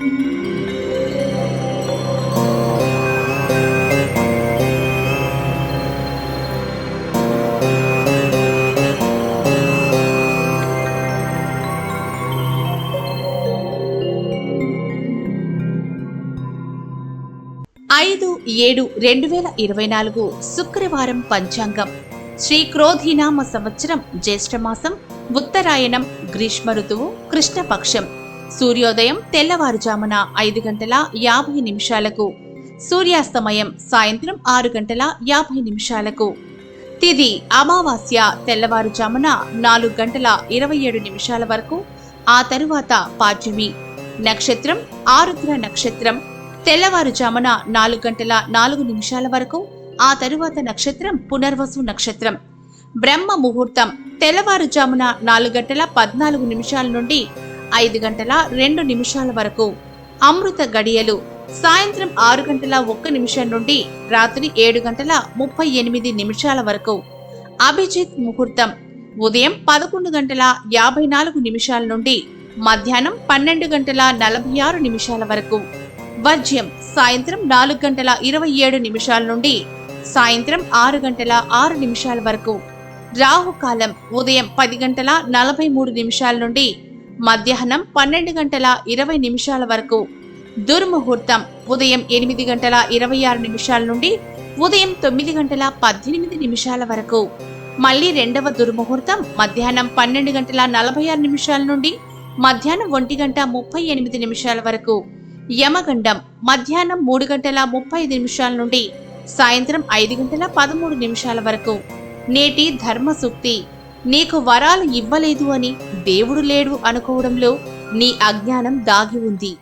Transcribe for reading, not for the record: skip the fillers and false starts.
5/7/2024 శుక్రవారం పంచాంగం. శ్రీ క్రోధినామ సంవత్సరం జ్యేష్ఠమాసం, ఉత్తరాయణం, గ్రీష్మ ఋతువు, కృష్ణపక్షం. సూర్యోదయం తెల్లవారుజామున 5:50 సూర్యాస్తమయం సాయంత్రం 6:50. తిథి అమావాస్య తెల్లవారుజామున 4:27 వరకు, ఆ తరువాత పాడ్యమి. నక్షత్రం ఆరుద్ర నక్షత్రం తెల్లవారుజామున 4:04 వరకు, ఆ తరువాత నక్షత్రం పునర్వసు నక్షత్రం. బ్రహ్మ ముహూర్తం తెల్లవారుజామున 4:14 నుండి 5:02 వరకు. అమృత గడియలు సాయంత్రం 6:01 నుండి రాత్రి 7:38 వరకు. అభిజిత్ ముహూర్తం ఉదయం 11:54 నుండి మధ్యాహ్నం 12:46 వరకు. వర్జ్యం సాయంత్రం 4:27 నుండి సాయంత్రం 6:06 వరకు. రాహుకాలం ఉదయం 10:43 నుండి మధ్యాహ్నం 12:20 వరకు. దుర్ముహూర్తం ఉదయం 8:26 నుండి ఉదయం 9:18 వరకు. మళ్లీ రెండవ దుర్ముహూర్తం మధ్యాహ్నం 12:46 నుండి మధ్యాహ్నం 1:38 వరకు. యమగండం మధ్యాహ్నం 3:35 నుండి సాయంత్రం 5:13 వరకు. నేటి ధర్మ సూక్తి: నీకు వరాలు ఇవ్వలేదు అని దేవుడు లేడు అనుకోవడంలో నీ అజ్ఞానం దాగి ఉంది.